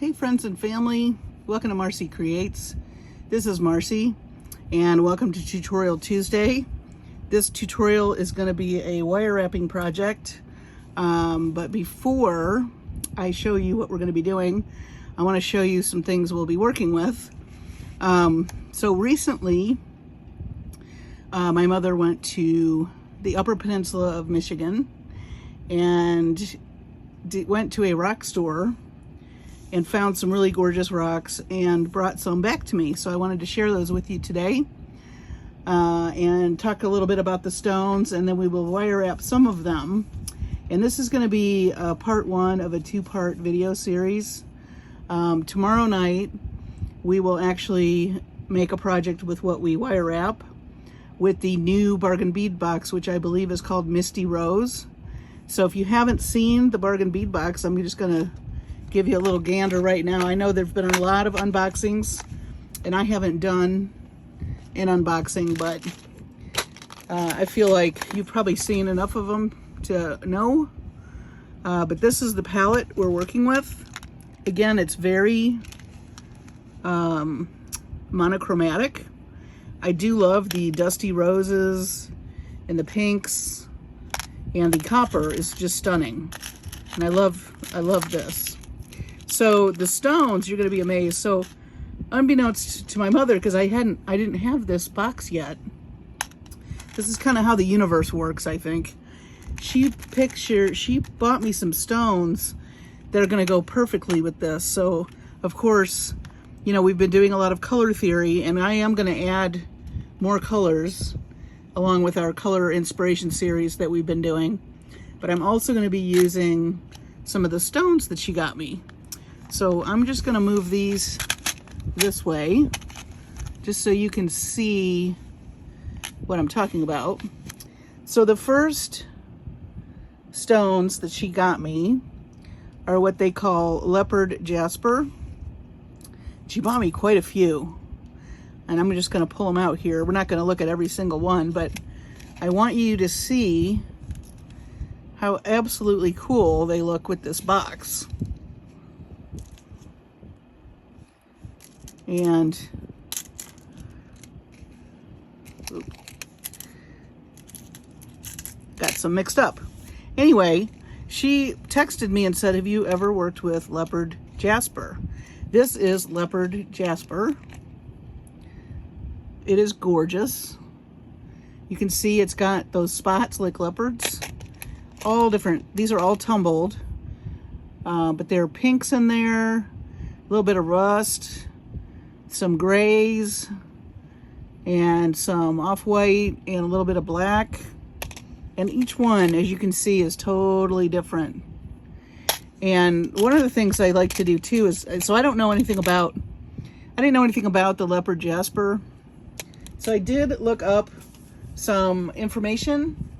Hey friends and family, welcome to Marcie Creates. This is Marcie and welcome to Tutorial Tuesday. This tutorial is going to be a wire wrapping project, but before I show you what we're going to be doing, I want to show you some things we'll be working with. So recently my mother went to the Upper Peninsula of Michigan and went to a rock store and found some really gorgeous rocks and brought some back to me. So I wanted to share those with you today and talk a little bit about the stones, and then we will wire wrap some of them. And this is going to be part one of a two-part video series. Tomorrow night we will actually make a project with what we wire wrap with the new bargain bead box, which I believe is called Misty Rose. So if you haven't seen the bargain bead box, I'm just gonna give you a little gander right now. I know there've been a lot of unboxings and I haven't done an unboxing, but I feel like you've probably seen enough of them to know. But this is the palette we're working with. Again, it's very monochromatic. I do love the dusty roses and the pinks, and the copper is just stunning. And I love this. So the stones, you're gonna be amazed. So unbeknownst to my mother, because I didn't have this box yet. This is kind of how the universe works, I think. She bought me some stones that are gonna go perfectly with this. So of course, you know, we've been doing a lot of color theory, and I am gonna add more colors along with our color inspiration series that we've been doing. But I'm also going to be using some of the stones that she got me. So I'm just going to move these this way just so you can see what I'm talking about. So the first stones that she got me are what they call Leopard Jasper. She bought me quite a few, and I'm just going to pull them out here. We're not going to look at every single one, but I want you to see how absolutely cool they look with this box. And got some mixed up. Anyway, she texted me and said, have you ever worked with Leopard Jasper? This is Leopard Jasper. It is gorgeous. You can see it's got those spots like leopards. All different. These are all tumbled. But there are pinks in there, a little bit of rust, some grays, and some off-white, and a little bit of black. And each one, as you can see, is totally different. And one of the things I like to do too is, so I didn't know anything about the Leopard Jasper. So I did look up some information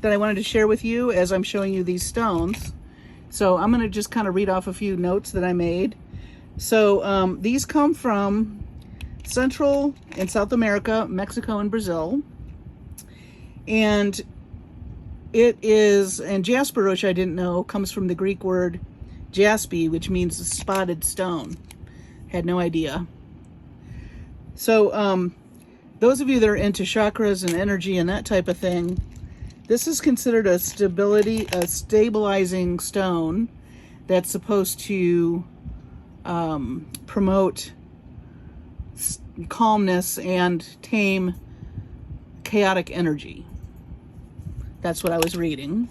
that I wanted to share with you as I'm showing you these stones. So I'm going to just kind of read off a few notes that I made. So these come from Central and South America, Mexico and Brazil. And it is, and Jasper, which I didn't know, comes from the Greek word jaspi, which means a spotted stone. Had no idea. So those of you that are into chakras and energy and that type of thing, this is considered a stabilizing stone that's supposed to promote calmness and tame chaotic energy. That's what I was reading.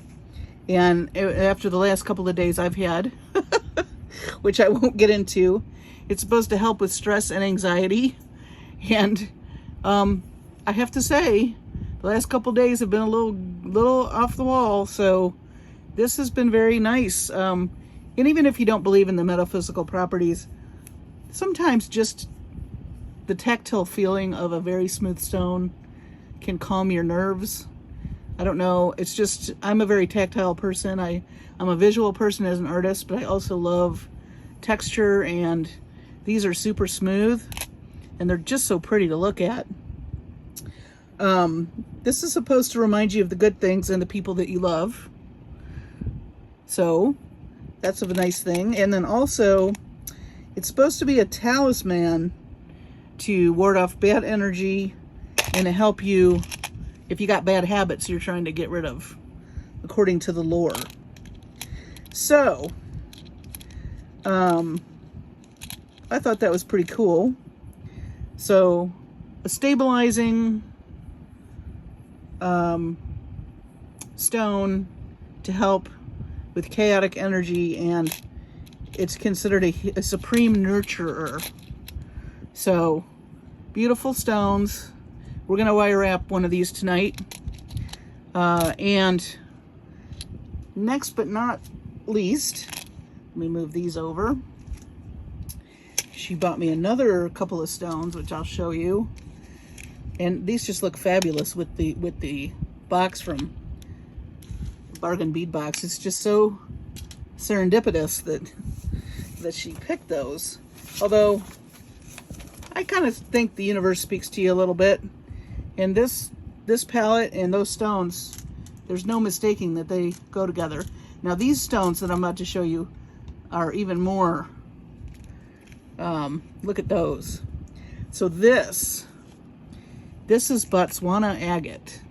And after the last couple of days I've had, which I won't get into, it's supposed to help with stress and anxiety. And I have to say, the last couple days have been a little off the wall, so this has been very nice. And even if you don't believe in the metaphysical properties, sometimes just the tactile feeling of a very smooth stone can calm your nerves. I don't know, it's just, I'm a very tactile person. I'm a visual person as an artist, but I also love texture, and these are super smooth and they're just so pretty to look at. This is supposed to remind you of the good things and the people that you love. So that's a nice thing. And then also It's supposed to be a talisman to ward off bad energy and to help you if you got bad habits you're trying to get rid of, according to the lore. So, I thought that was pretty cool. So, a stabilizing stone to help with chaotic energy, and it's considered a supreme nurturer. So, beautiful stones. We're going to wire wrap one of these tonight. And next but not least, let me move these over. She bought me another couple of stones, which I'll show you. And these just look fabulous with the box from Bargain Bead Box. It's just so serendipitous that she picked those. Although I kind of think the universe speaks to you a little bit. And this palette and those stones, there's no mistaking that they go together. Now these stones that I'm about to show you are even more, look at those. So this is Btswana Agate.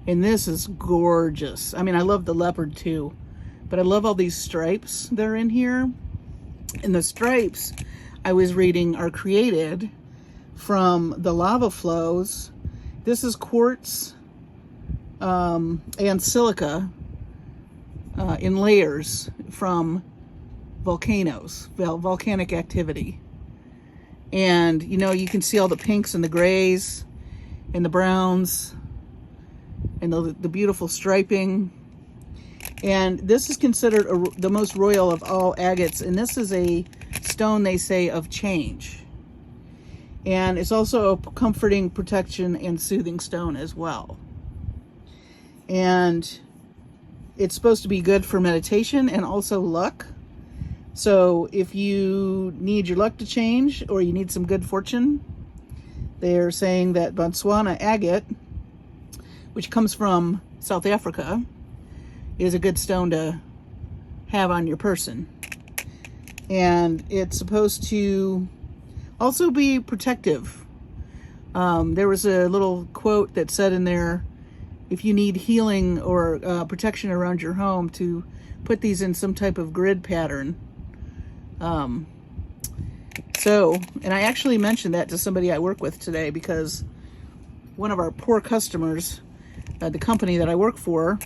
And this is gorgeous. I mean, I love the leopard too, but I love all these stripes that are in here. And the stripes, I was reading, are created from the lava flows. This is quartz and silica in layers from volcanoes, volcanic activity. And you know, you can see all the pinks and the grays and the browns and the beautiful striping. And this is considered the most royal of all agates, and this is a stone, they say, of change. And it's also a comforting, protection, and soothing stone as well. And it's supposed to be good for meditation and also luck. So if you need your luck to change or you need some good fortune, they're saying that Botswana Agate, which comes from South Africa, is a good stone to have on your person. And it's supposed to also be protective. There was a little quote that said in there, if you need healing or protection around your home, to put these in some type of grid pattern. And I actually mentioned that to somebody I work with today, because one of our poor customers, the company that I work for,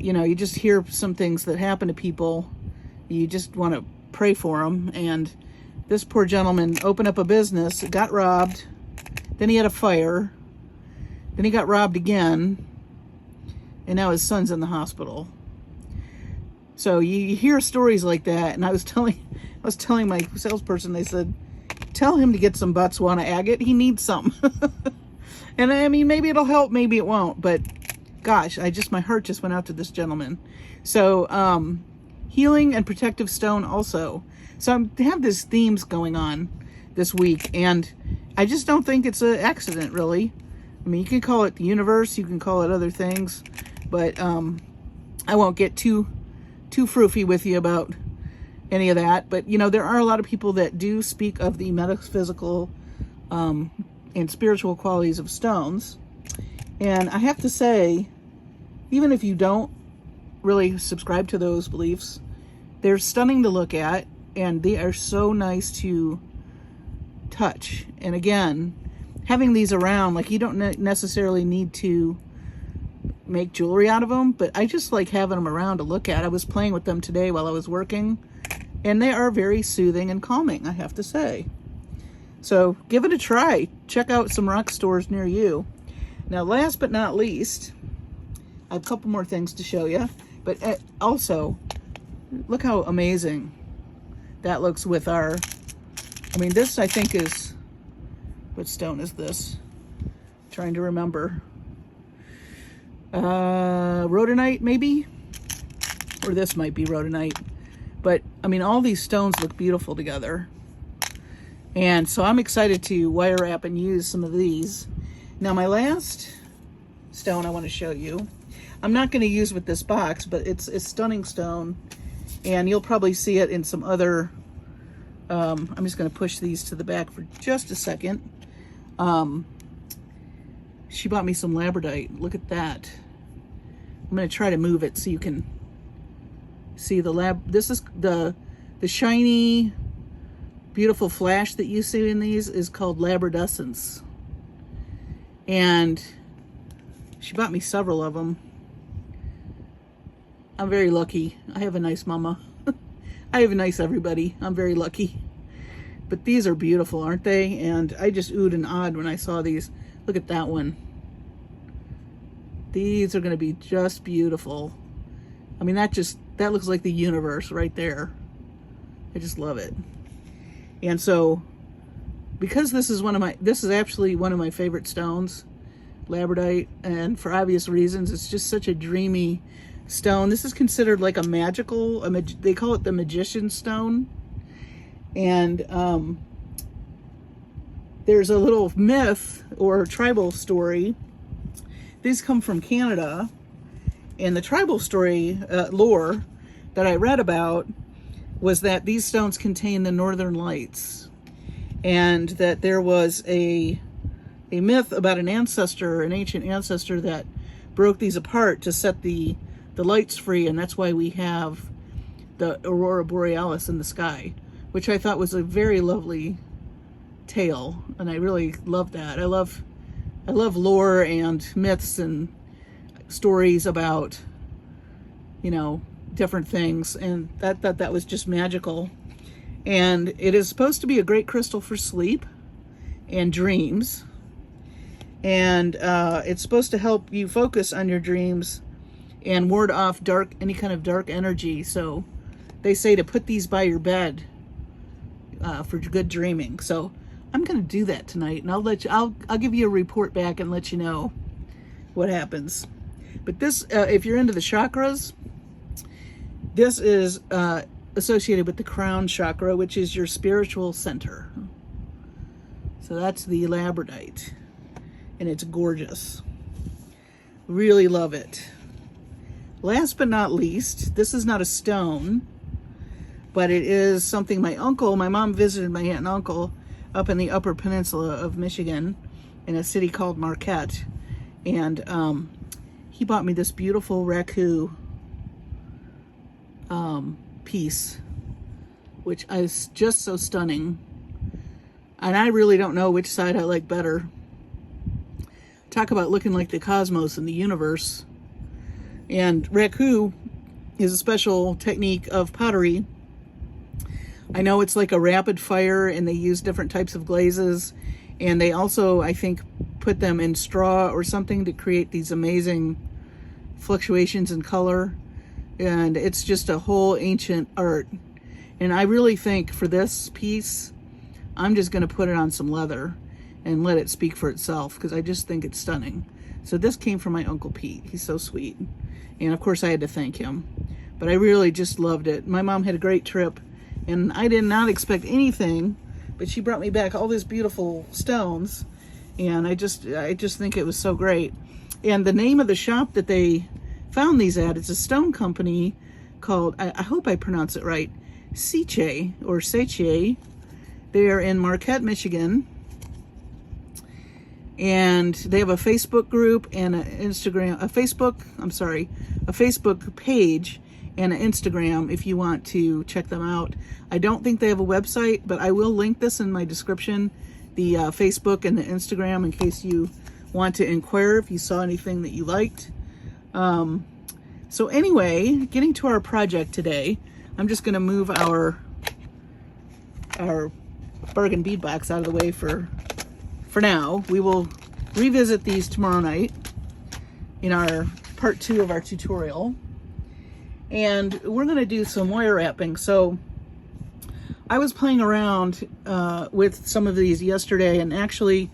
you know, you just hear some things that happen to people. You just want to pray for them. And this poor gentleman opened up a business, got robbed, then he had a fire, then he got robbed again, and now his son's in the hospital. So you hear stories like that, and I was telling my salesperson, they said, tell him to get some Botswana Agate. He needs some. And I mean, maybe it'll help, maybe it won't, but gosh, my heart just went out to this gentleman. So, healing and protective stone also. So I have these themes going on this week, and I just don't think it's an accident, really. I mean, you can call it the universe, you can call it other things, but I won't get too froofy with you about any of that. But, you know, there are a lot of people that do speak of the metaphysical and spiritual qualities of stones. And I have to say, even if you don't really subscribe to those beliefs, they're stunning to look at, and they are so nice to touch. And again, having these around, like, you don't necessarily need to make jewelry out of them, but I just like having them around to look at. I was playing with them today while I was working, and they are very soothing and calming, I have to say. So give it a try. Check out some rock stores near you. Now, last but not least, I have a couple more things to show you, but also, look how amazing that looks with our, I mean, this I think is, what stone is this? I'm trying to remember. Rhodonite, maybe? Or this might be rhodonite. But, I mean, all these stones look beautiful together. And so I'm excited to wire wrap and use some of these. Now, my last stone I want to show you, I'm not going to use with this box, but it's a stunning stone. And you'll probably see it in some other, I'm just going to push these to the back for just a second. She bought me some Labradorite. Look at that. I'm going to try to move it so you can see the this is the shiny, beautiful flash that you see in these is called Labradescence. And she bought me several of them. I'm very lucky. I have a nice mama. I have a nice everybody. I'm very lucky. But these are beautiful, aren't they? And I just oohed and awed when I saw these. Look at that one. These are going to be just beautiful. I mean, that looks like the universe right there. I just love it. And so, because this is actually one of my favorite stones, Labradorite, and for obvious reasons, it's just such a dreamy stone. This is considered like a magical, they call it the magician's stone. And there's a little myth or tribal story. These come from Canada, and the tribal story lore that I read about was that these stones contain the northern lights, and that there was a myth about an ancient ancestor that broke these apart to set the lights free, and that's why we have the aurora borealis in the sky, which I thought was a very lovely tale, and I really love that. I love lore and myths and stories about, you know, different things, and that was just magical. And it is supposed to be a great crystal for sleep and dreams, and it's supposed to help you focus on your dreams and ward off any kind of dark energy. So they say to put these by your bed for good dreaming. So I'm going to do that tonight, and I'll give you a report back and let you know what happens. But this, if you're into the chakras, this is associated with the crown chakra, which is your spiritual center. So that's the Labradorite, and it's gorgeous. Really love it. Last but not least, this is not a stone, but it is something my mom visited my aunt and uncle up in the Upper Peninsula of Michigan in a city called Marquette. And he bought me this beautiful Raku piece, which is just so stunning. And I really don't know which side I like better. Talk about looking like the cosmos and the universe. And Raku is a special technique of pottery. I know it's like a rapid fire, and they use different types of glazes, and they also, I think, put them in straw or something to create these amazing fluctuations in color. And it's just a whole ancient art. And I really think for this piece, I'm just going to put it on some leather and let it speak for itself, because I just think it's stunning. So this came from my Uncle Pete. He's so sweet. And of course I had to thank him. But I really just loved it. My mom had a great trip, and I did not expect anything, but she brought me back all these beautiful stones, and I just think it was so great. And the name of the shop that they found these at, it's a stone company called, I hope I pronounce it right, Seiche or Seiche. They are in Marquette, Michigan, and they have a Facebook group and a Facebook page and an Instagram if you want to check them out. I don't think they have a website, but I will link this in my description, the Facebook and the Instagram, in case you want to inquire if you saw anything that you liked. So anyway, getting to our project today, I'm just going to move our bargain bead box out of the way for now. We will revisit these tomorrow night in our part 2 of our tutorial. And we're going to do some wire wrapping. So I was playing around with some of these yesterday, and actually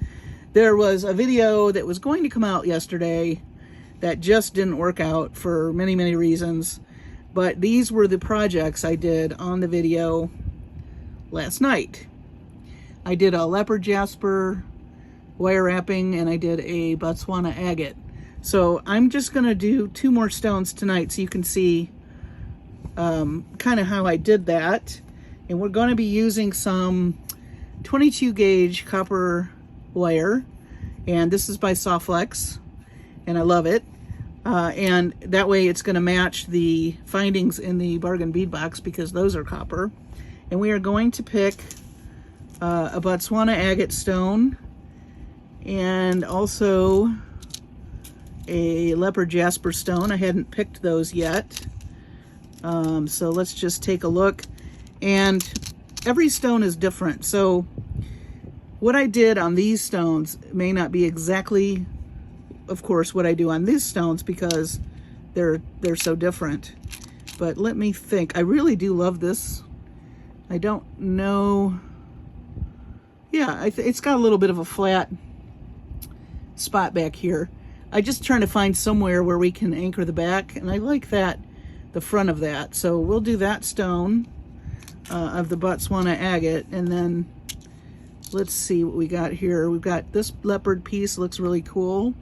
there was a video that was going to come out yesterday that just didn't work out for many, many reasons. But these were the projects I did on the video last night. I did a Leopard Jasper wire wrapping, and I did a Btswana Agate. So I'm just going to do 2 more stones tonight so you can see kind of how I did that. And we're going to be using some 22 gauge copper wire, and this is by Softflex, and I love it. And that way it's going to match the findings in the bargain bead box because those are copper. And we are going to pick a Botswana Agate stone and also a Leopard Jasper stone. I hadn't picked those yet. So let's just take a look. And every stone is different. So what I did on these stones may not be exactly, of course, what I do on these stones because they're so different. But let me think. I really do love this. I don't know. Yeah, it's got a little bit of a flat spot back here. I just trying to find somewhere where we can anchor the back, and I like that, the front of that. So we'll do that stone of the Botswana Agate, and then let's see what we got here. We've got this leopard piece, looks really cool.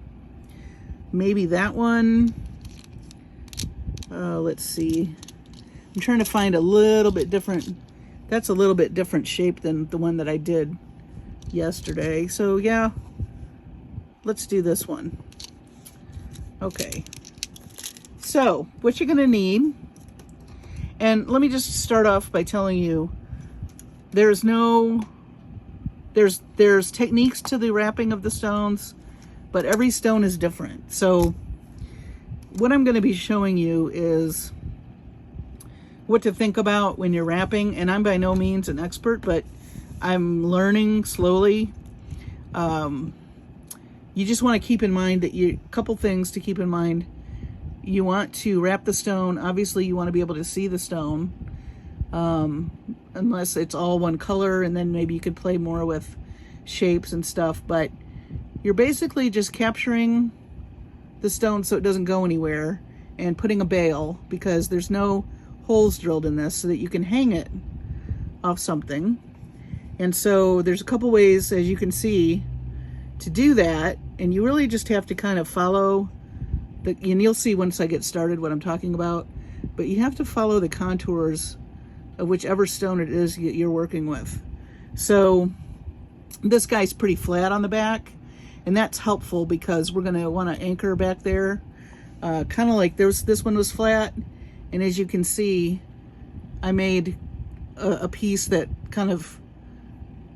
Maybe that one. Let's see. I'm trying to find a little bit different. That's a little bit different shape than the one that I did yesterday. So yeah, let's do this one. Okay. So what you're gonna need, and let me just start off by telling you, there's techniques to the wrapping of the stones, but every stone is different. So what I'm going to be showing you is what to think about when you're wrapping, and I'm by no means an expert, but I'm learning slowly. You just want to keep in mind that a couple things to keep in mind. You want to wrap the stone. Obviously, you want to be able to see the stone, unless it's all one color, and then maybe you could play more with shapes and stuff. But you're basically just capturing the stone so it doesn't go anywhere and putting a bail, because there's no holes drilled in this, so that you can hang it off something. And so there's a couple ways, as you can see, to do that, and you really just have to kind of follow and you'll see once I get started what I'm talking about, but you have to follow the contours of whichever stone it is you're working with. So this guy's pretty flat on the back, and that's helpful because we're going to want to anchor back there, kind of like this one was flat, and as you can see, I made a piece that kind of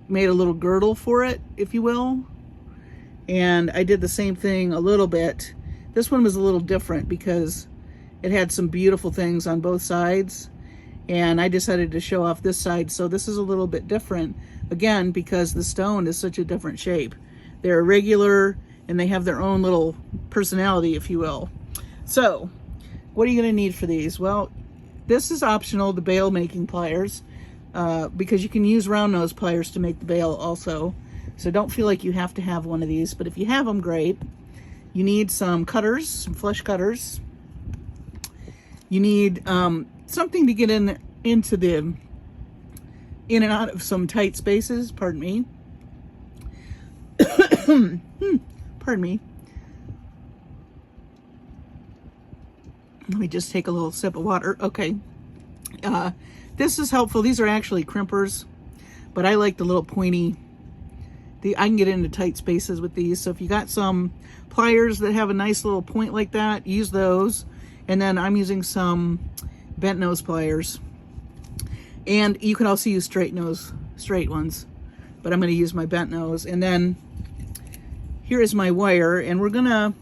made a little girdle for it, if you will. And I did the same thing a little bit. This one was a little different because it had some beautiful things on both sides, and I decided to show off this side. So this is a little bit different, again, because the stone is such a different shape. They're irregular, and they have their own little personality, if you will. So what are you going to need for these? Well, this is optional, the bail making pliers, because you can use round nose pliers to make the bail also. So don't feel like you have to have one of these, but if you have them, great. You need some cutters, some flush cutters. You need something to get into the in and out of some tight spaces. Pardon me. Pardon me. Let me just take a little sip of water. Okay. This is helpful. These are actually crimpers, but I like the little pointy. I can get into tight spaces with these. So if you got some pliers that have a nice little point like that, use those. And then I'm using some bent nose pliers. And you can also use straight ones, but I'm going to use my bent nose. And then here is my wire, and we're going to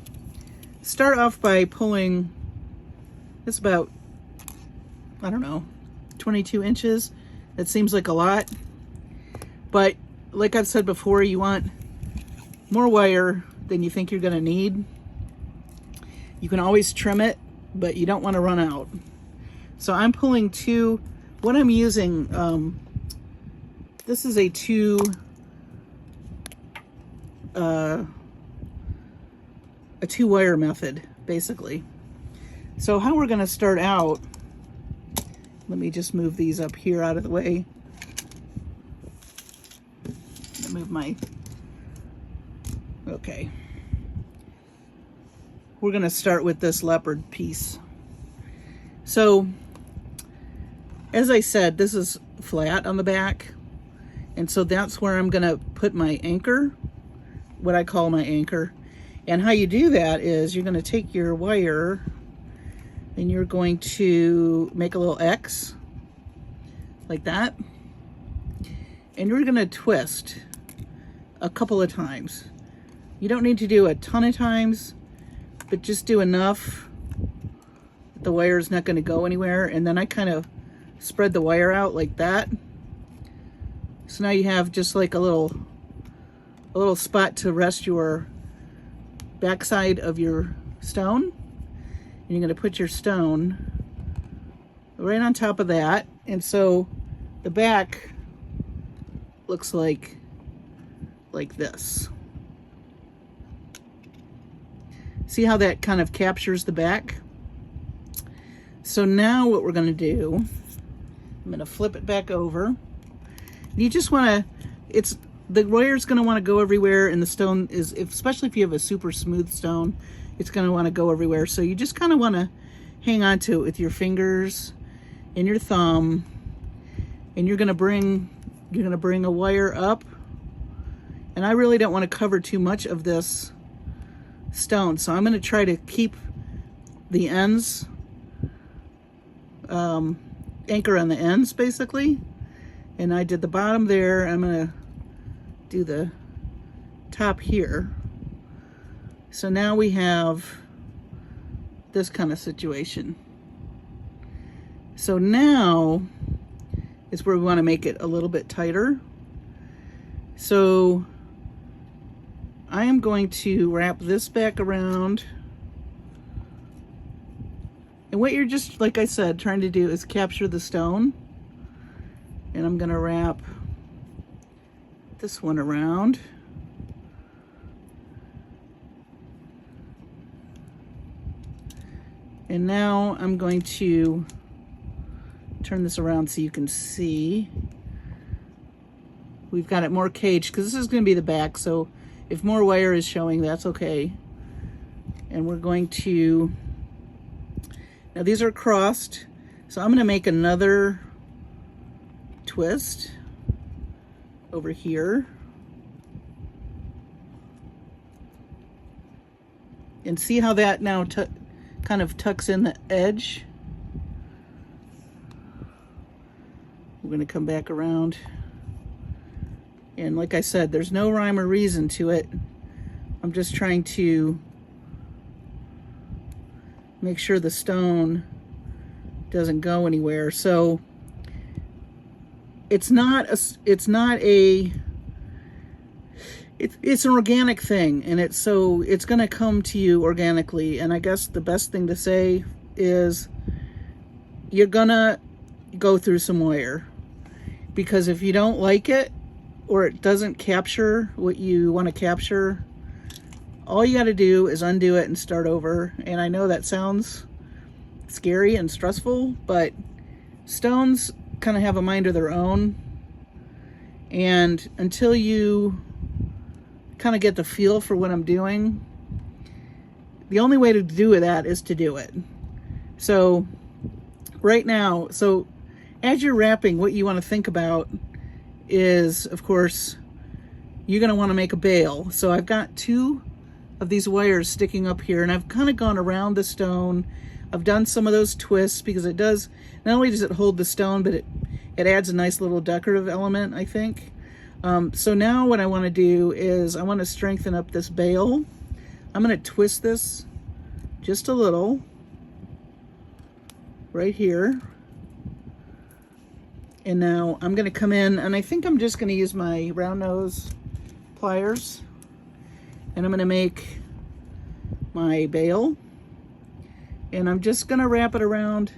start off by pulling. It's about, I don't know, 22 inches. That seems like a lot, but like I've said before, you want more wire than you think you're going to need. You can always trim it, but you don't want to run out. So I'm pulling two. What I'm using, this is a two wire method, basically. So how we're going to start out, let me just move these up here out of the way. Move my, okay. We're going to start with this leopard piece. So As I said, this is flat on the back, and so that's where I'm gonna put my anchor, what I call my anchor. And how you do that is you're gonna take your wire and you're going to make a little X like that, and you're gonna twist a couple of times. You don't need to do a ton of times, but just do enough that the wire is not going to go anywhere. And then I kind of spread the wire out like that. So now you have just like a little spot to rest your backside of your stone. And you're going to put your stone right on top of that. And so the back looks like this. See how that kind of captures the back? So now what we're going to do, I'm going to flip it back over. You just want to, the wire's going to want to go everywhere, and the stone is, especially if you have a super smooth stone, it's going to want to go everywhere. So you just kind of want to hang on to it with your fingers and your thumb, and you're going to bring a wire up. And I really don't want to cover too much of this stone, so I'm going to try to keep the ends, anchor on the ends basically. And I did the bottom there. I'm going to do the top here. So now we have this kind of situation. So now is where we want to make it a little bit tighter. So I am going to wrap this back around. And what you're just, like I said, trying to do is capture the stone. And I'm going to wrap this one around. And now I'm going to turn this around so you can see. We've got it more caged because this is going to be the back, so if more wire is showing, that's okay. And we're going to, now these are crossed, so I'm going to make another twist over here. And see how that now kind of tucks in the edge. We're going to come back around. And like I said, there's no rhyme or reason to it. I'm just trying to make sure the stone doesn't go anywhere. So it's an organic thing, and it's going to come to you organically. And I guess the best thing to say is you're gonna go through some wire, because if you don't like it, or it doesn't capture what you want to capture, all you got to do is undo it and start over. And I know that sounds scary and stressful, but stones kind of have a mind of their own. And until you kind of get the feel for what I'm doing, the only way to do that is to do it. So right now, so as you're wrapping, what you want to think about is, of course, you're going to want to make a bail. So I've got two of these wires sticking up here, and I've kind of gone around the stone. I've done some of those twists because it does, not only does it hold the stone, but it adds a nice little decorative element, I think. So now what I want to do is I want to strengthen up this bail. I'm going to twist this just a little right here. And now I'm going to come in, and I think I'm just going to use my round nose pliers, and I'm going to make my bail, and I'm just going to wrap it around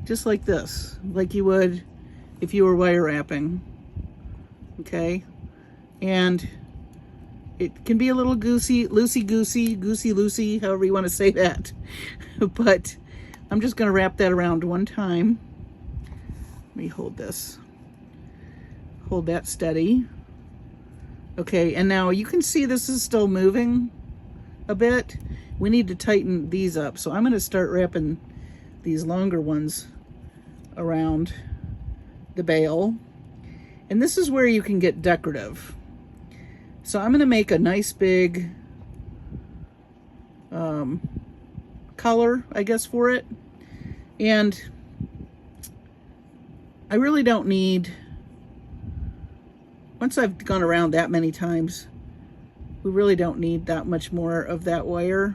just like this, like you would if you were wire wrapping. Okay, and it can be a little loosey-goosey, however you want to say that. But I'm just going to wrap that around one time. Let me hold this. Hold that steady. Okay, and now you can see this is still moving a bit. We need to tighten these up. So I'm going to start wrapping these longer ones around the bail. And this is where you can get decorative. So I'm going to make a nice big collar, I guess, for it. And I really don't need, once I've gone around that many times, we really don't need that much more of that wire.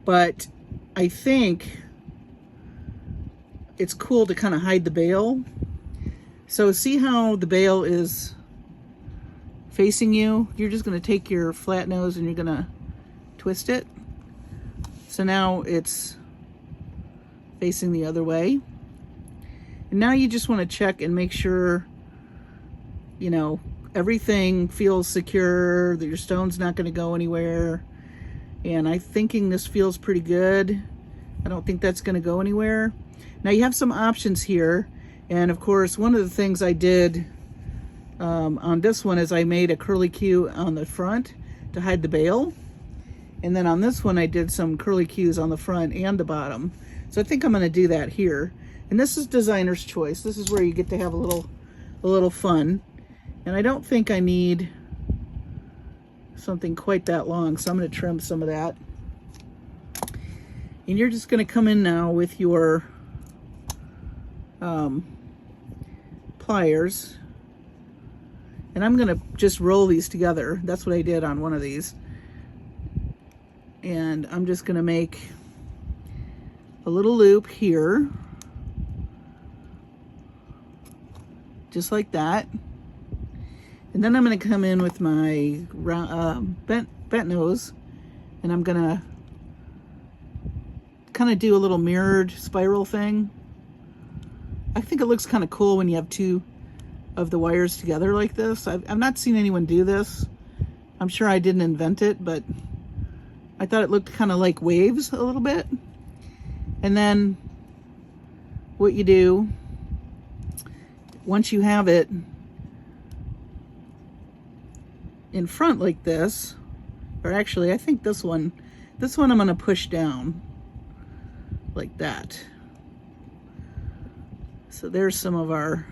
But I think it's cool to kind of hide the bail. So see how the bail is facing you? You're just going to take your flat nose and you're going to twist it. So now it's facing the other way. And now you just want to check and make sure, you know, everything feels secure, that your stone's not going to go anywhere. And I'm thinking this feels pretty good. I don't think that's going to go anywhere. Now you have some options here. And of course, one of the things I did on this one is I made a curly Q on the front to hide the bail. And then on this one, I did some curly Qs on the front and the bottom. So I think I'm going to do that here. And this is designer's choice. This is where you get to have a little fun. And I don't think I need something quite that long, so I'm going to trim some of that. And you're just going to come in now with your pliers. And I'm going to just roll these together. That's what I did on one of these. And I'm just going to make a little loop here. Just like that. And then I'm going to come in with my bent nose, and I'm going to kind of do a little mirrored spiral thing. I think it looks kind of cool when you have two of the wires together like this. I've not seen anyone do this. I'm sure I didn't invent it, but I thought it looked kind of like waves a little bit. And then what you do, once you have it in front like this, or actually I think this one I'm going to push down like that. So there's some of our,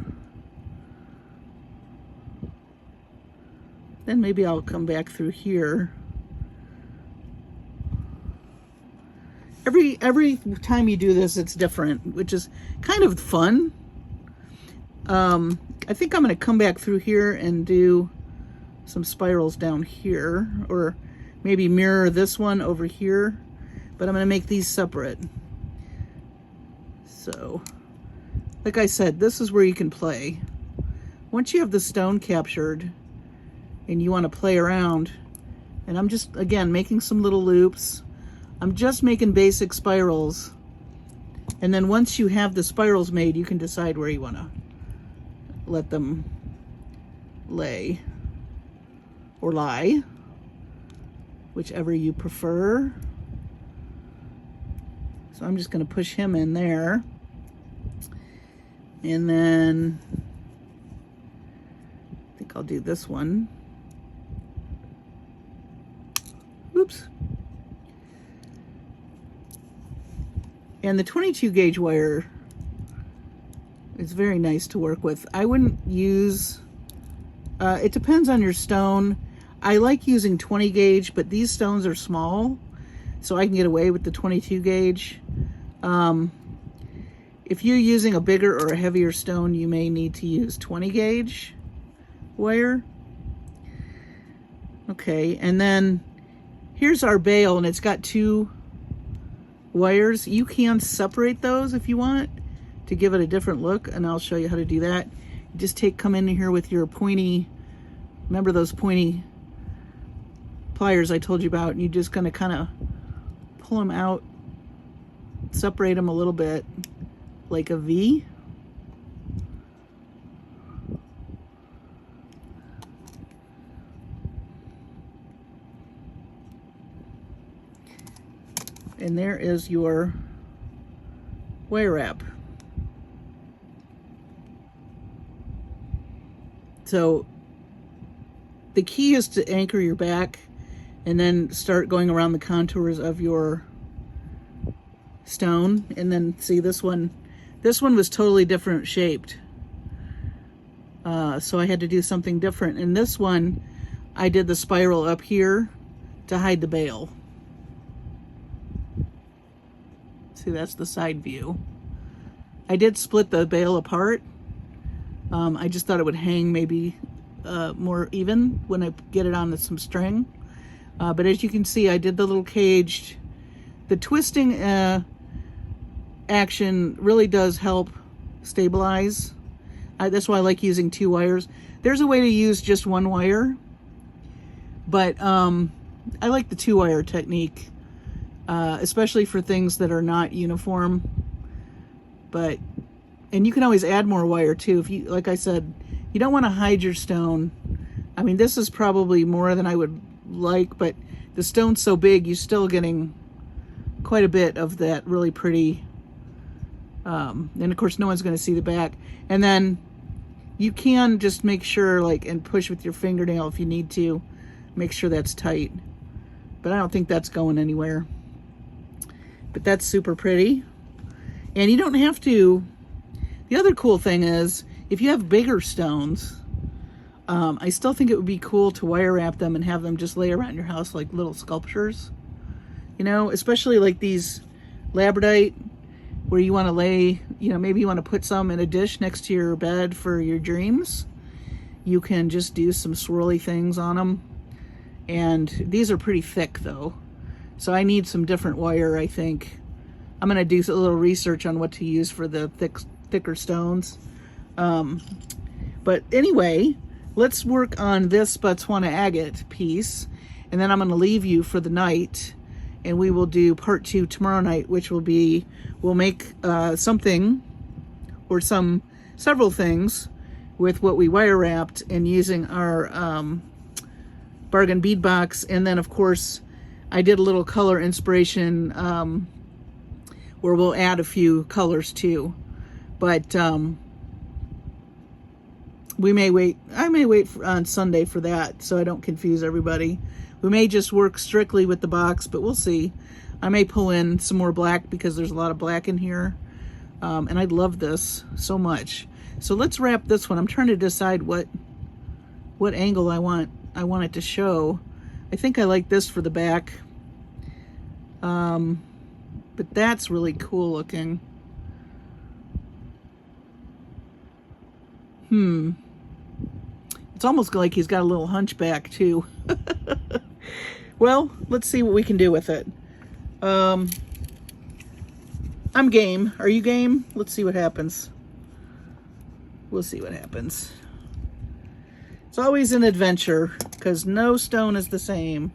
then maybe I'll come back through here. Every time you do this, it's different, which is kind of fun. I think I'm going to come back through here and do some spirals down here, or maybe mirror this one over here, but I'm going to make these separate. So, like I said, this is where you can play. Once you have the stone captured and you want to play around, and I'm just, again, making some little loops. I'm just making basic spirals. And then once you have the spirals made, you can decide where you want to let them lay or lie, whichever you prefer. So I'm just going to push him in there. And then I think I'll do this one. Oops. And the 22 gauge wire is very nice to work with. I wouldn't use, it depends on your stone. I like using 20 gauge, but these stones are small, so I can get away with the 22 gauge. If you're using a bigger or a heavier stone, you may need to use 20 gauge wire. Okay, and then here's our bail, and it's got two wires. You can separate those if you want to give it a different look, and I'll show you how to do that. You just come in here with your pointy, remember those pointy pliers I told you about, and you're just going to kind of pull them out, separate them a little bit like a V. And there is your wire wrap. So the key is to anchor your back and then start going around the contours of your stone. And then see, this one This one was totally different shaped. So I had to do something different. And this one, I did the spiral up here to hide the bail. See, that's the side view. I did split the bail apart. I just thought it would hang maybe more even when I get it on some string. But as you can see, I did the little cage. The twisting action really does help stabilize. That's why I like using 2 wires. There's a way to use just 1 wire, but I like the 2 wire technique, especially for things that are not uniform. And you can always add more wire too. If you, like I said, you don't want to hide your stone. I mean, this is probably more than I would like, but the stone's so big, you're still getting quite a bit of that really pretty. And of course, no one's going to see the back. And then you can just make sure, like, and push with your fingernail if you need to, make sure that's tight. But I don't think that's going anywhere. But that's super pretty. And you don't have to. The other cool thing is, if you have bigger stones, I still think it would be cool to wire wrap them and have them just lay around your house like little sculptures. You know, especially like these Labradorite, where you want to lay, you know, maybe you want to put some in a dish next to your bed for your dreams. You can just do some swirly things on them. And these are pretty thick though. So I need some different wire, I think. I'm going to do a little research on what to use for the thicker stones. But anyway, let's work on this Btswana Agate piece. And then I'm going to leave you for the night. And we will do part 2 tomorrow night, which will be, we'll make something or several things with what we wire wrapped and using our bargain bead box. And then of course, I did a little color inspiration where we'll add a few colors too. But we may wait, I may wait on Sunday for that so I don't confuse everybody. We may just work strictly with the box, but we'll see. I may pull in some more black because there's a lot of black in here. And I love this so much. So let's wrap this one. I'm trying to decide what angle I want it to show. I think I like this for the back. But that's really cool looking. It's almost like he's got a little hunchback too. Well, let's see what we can do with it. I'm game. Are you game? Let's see what happens. We'll see what happens. It's always an adventure because no stone is the same.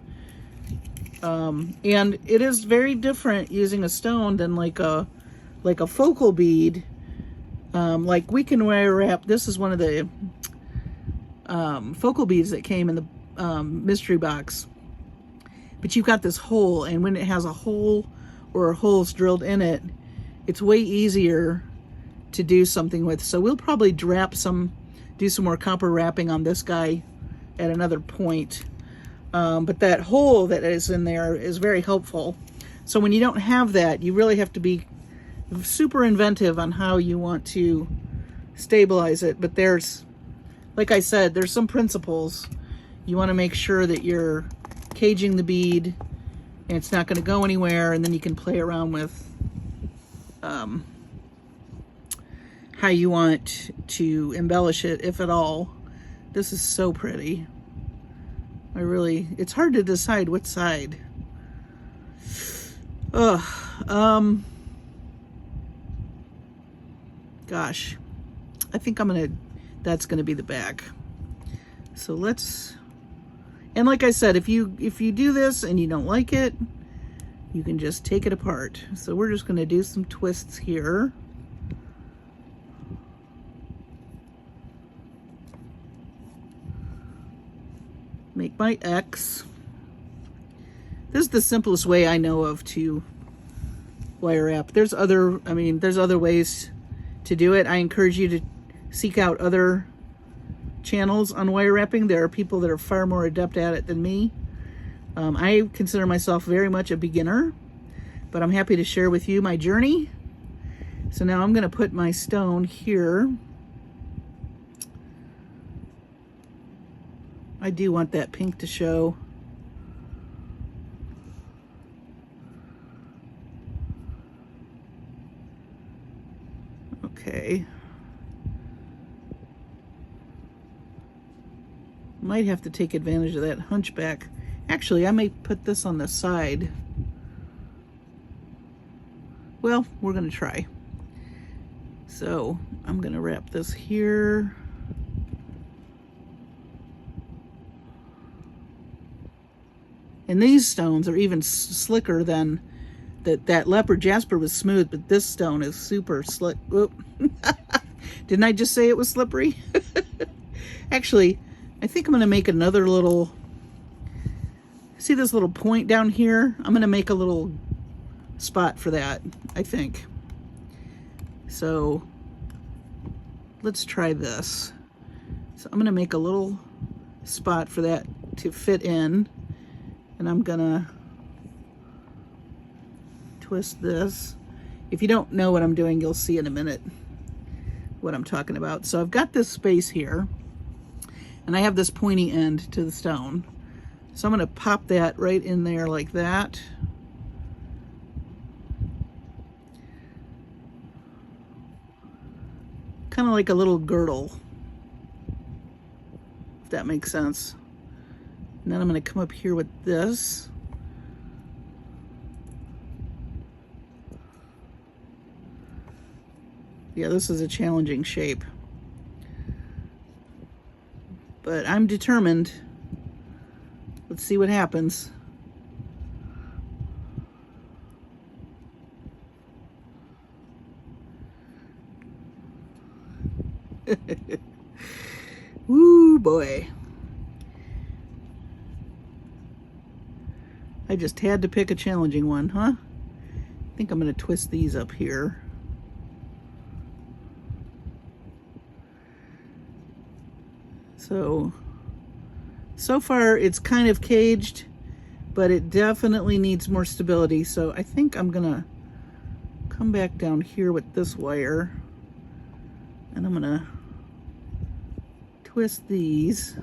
And it is very different using a stone than like a focal bead. Like we can wire wrap. This is one of the focal beads that came in the mystery box. But you've got this hole, and when it has a hole or holes drilled in it, it's way easier to do something with. So we'll probably do some more copper wrapping on this guy at another point. But that hole that is in there is very helpful. So when you don't have that, you really have to be super inventive on how you want to stabilize it. But there's, like I said, there's some principles. You want to make sure that you're caging the bead and it's not going to go anywhere, and then you can play around with how you want to embellish it, if at all. This is so pretty. It's hard to decide which side. Gosh, I think that's gonna be the back. So and like I said, if you do this and you don't like it, you can just take it apart. So we're just gonna do some twists here. Make my X. This is the simplest way I know of to wire wrap. There's other ways to do it. I encourage you to seek out other channels on wire wrapping. There are people that are far more adept at it than me. I consider myself very much a beginner, but I'm happy to share with you my journey. So now I'm going to put my stone here. I do want that pink to show. Okay. Might have to take advantage of that hunchback. Actually, I may put this on the side. Well, we're going to try. So I'm going to wrap this here. And these stones are even slicker than that Leopard Jasper was smooth, but this stone is super slick. Whoop. Didn't I just say it was slippery? Actually, I think I'm going to make another little, see this little point down here? I'm going to make a little spot for that, I think. So let's try this. So I'm going to make a little spot for that to fit in. And I'm gonna twist this. If you don't know what I'm doing, you'll see in a minute what I'm talking about. So I've got this space here, and I have this pointy end to the stone. So I'm gonna pop that right in there like that. Kind of like a little girdle, if that makes sense. And then I'm going to come up here with this. Yeah, this is a challenging shape. But I'm determined. Let's see what happens. Woo, boy. I just had to pick a challenging one, huh? I think I'm going to twist these up here. So far it's kind of caged, but it definitely needs more stability. So I think I'm going to come back down here with this wire, and I'm going to twist these.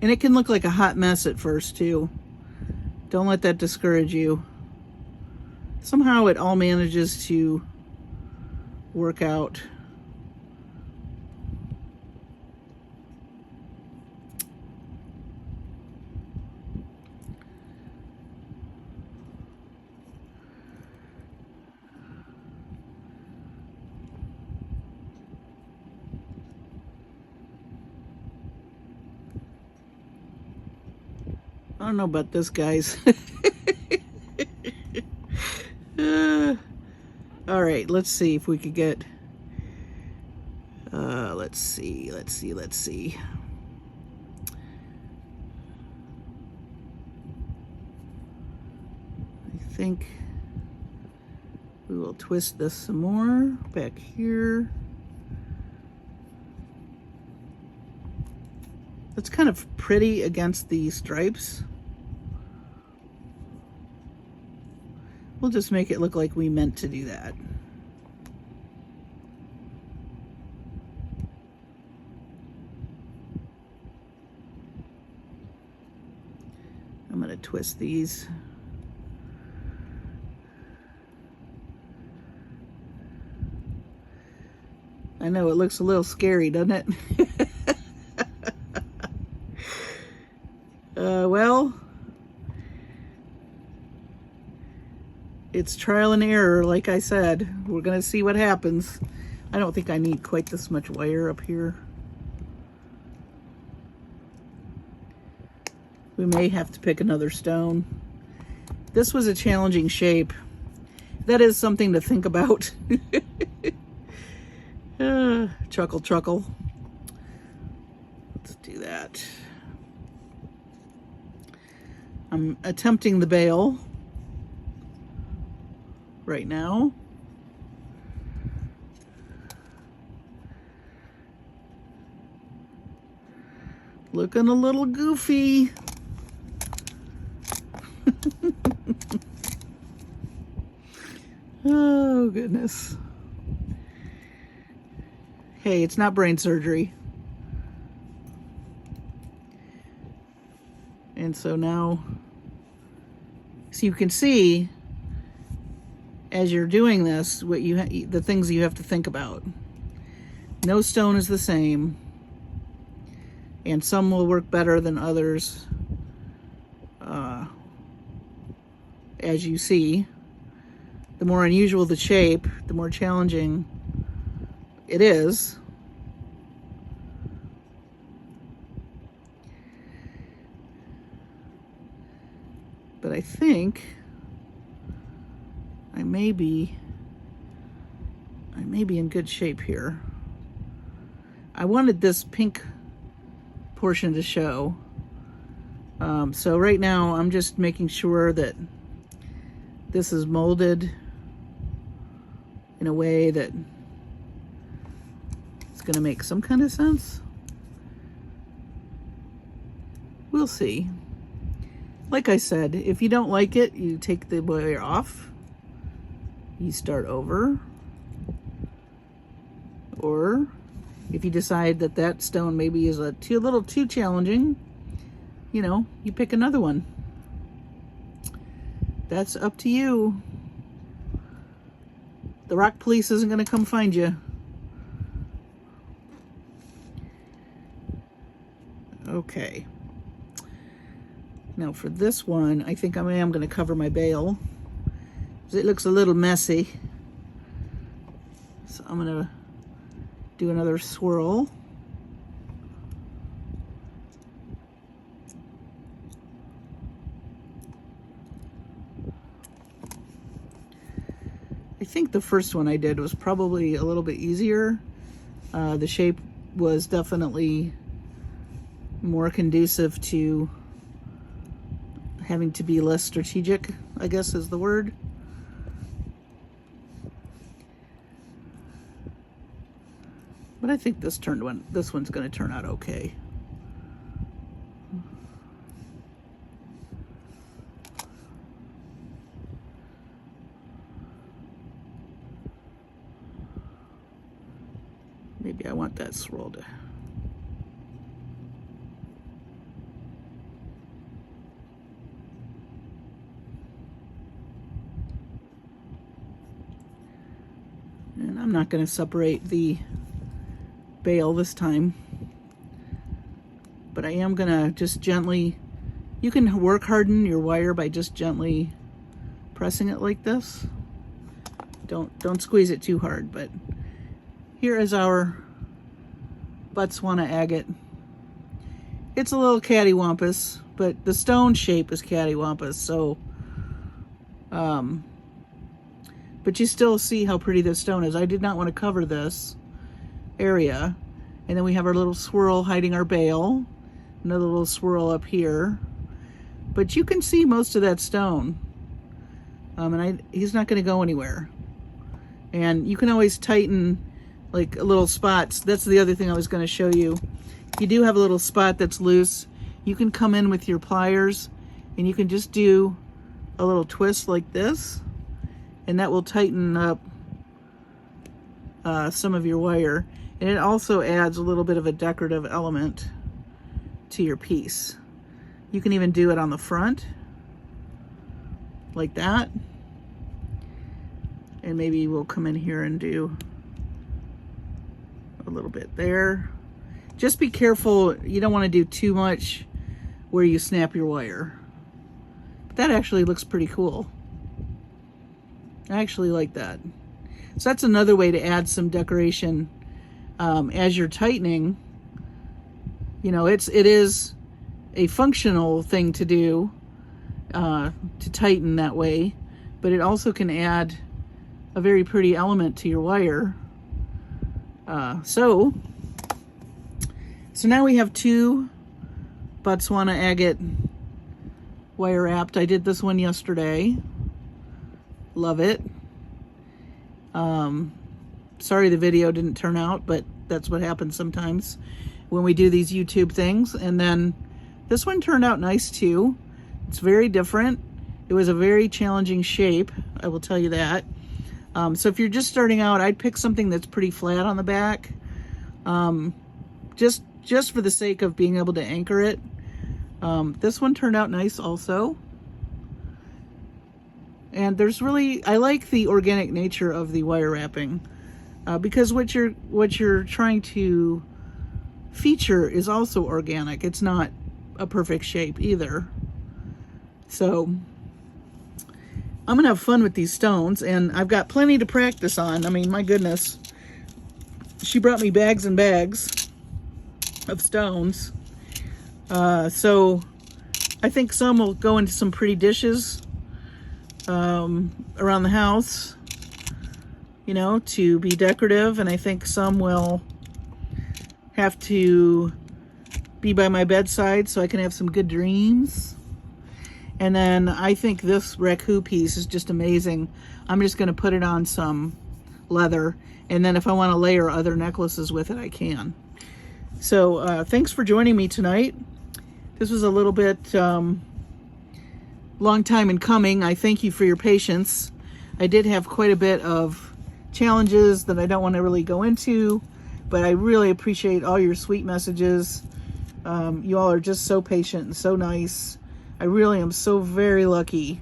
And it can look like a hot mess at first too. Don't let that discourage you. Somehow it all manages to work out. I don't know about this, guys. All right, let's see if we could get, let's see. I think we will twist this some more back here. It's kind of pretty against the stripes. We'll just make it look like we meant to do that. I'm going to twist these. I know it looks a little scary, doesn't it? Well, it's trial and error, like I said. We're going to see what happens. I don't think I need quite this much wire up here. We may have to pick another stone. This was a challenging shape. That is something to think about. Chuckle, chuckle. Let's do that. I'm attempting the bail right now. Looking a little goofy. Oh, goodness. Hey, it's not brain surgery. And so now, so you can see, as you're doing this, what the things you have to think about. No stone is the same, and some will work better than others, as you see. The more unusual the shape, the more challenging it is. But I think I may be in good shape here. I wanted this pink portion to show. So right now I'm just making sure that this is molded in a way that it's going to make some kind of sense. We'll see. Like I said, if you don't like it, you take the wire off, you start over, or if you decide that that stone maybe is a little too challenging, you know, you pick another one. That's up to you. The rock police isn't going to come find you. Okay. Now for this one, I think I am going to cover my bale, because it looks a little messy. So I'm going to do another swirl. I think the first one I did was probably a little bit easier. The shape was definitely more conducive to having to be less strategic, I guess is the word. But I think this one's going to turn out okay. Maybe I want that swirled. And I'm not going to separate the bale this time, but I am going to just gently, you can work harden your wire by just gently pressing it like this. Don't squeeze it too hard, but here is our Btswana Agate. It's a little cattywampus, but the stone shape is cattywampus, so but you still see how pretty this stone is. I did not want to cover this area. And then we have our little swirl hiding our bale, another little swirl up here, but you can see most of that stone. And he's not going to go anywhere. And you can always tighten like little spots. That's the other thing I was going to show you. If you do have a little spot that's loose, you can come in with your pliers and you can just do a little twist like this, and that will tighten up some of your wire. And it also adds a little bit of a decorative element to your piece. You can even do it on the front, like that. And maybe we'll come in here and do a little bit there. Just be careful, you don't want to do too much where you snap your wire. But that actually looks pretty cool. I actually like that. So that's another way to add some decoration as you're tightening. You know, it is a functional thing to do, to tighten that way, but it also can add a very pretty element to your wire. So now we have two Btswana Agate wire wrapped. I did this one yesterday. Love it. Sorry the video didn't turn out, but that's what happens sometimes. when we do these YouTube things. And then this one turned out nice too. It's very different. It was a very challenging shape, I will tell you that. So if you're just starting out, I'd pick something that's pretty flat on the back, just for the sake of being able to anchor it. This one turned out nice also. And there's really, I like the organic nature of the wire wrapping, because what you're trying to feature is also organic. It's not a perfect shape either. So I'm gonna have fun with these stones, and I've got plenty to practice on. I mean, my goodness, she brought me bags and bags of stones. So I think some will go into some pretty dishes around the house, you know, to be decorative, and I think some will have to be by my bedside so I can have some good dreams. And then I think this Raku piece is just amazing. I'm just going to put it on some leather, and then if I want to layer other necklaces with it, I can. So thanks for joining me tonight. This was a little bit long time in coming. I thank you for your patience. I did have quite a bit of challenges that I don't want to really go into, but I really appreciate all your sweet messages. You all are just so patient and so nice. I really am so very lucky.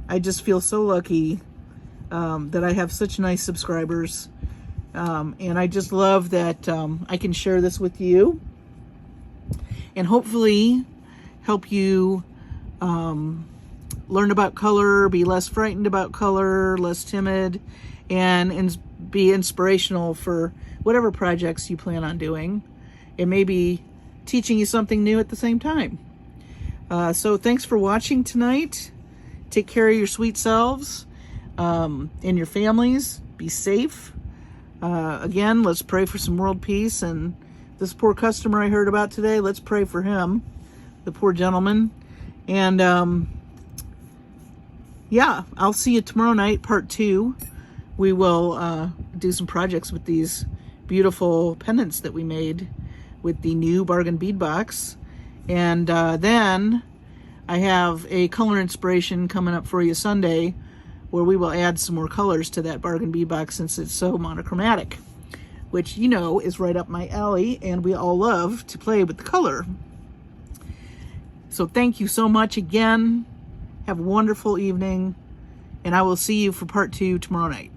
I just feel so lucky that I have such nice subscribers. And I just love that I can share this with you and hopefully help you learn about color, be less frightened about color, less timid, and be inspirational for whatever projects you plan on doing. It may be teaching you something new at the same time. So thanks for watching tonight. Take care of your sweet selves and your families. Be safe. Again, let's pray for some world peace. And this poor customer I heard about today, let's pray for him, the poor gentleman. And yeah, I'll see you tomorrow night, part 2. We will do some projects with these beautiful pendants that we made with the new bargain bead box. And then I have a color inspiration coming up for you Sunday, where we will add some more colors to that bargain bead box since it's so monochromatic, which, you know, is right up my alley, and we all love to play with the color. So thank you so much again. Have a wonderful evening, and I will see you for part 2 tomorrow night.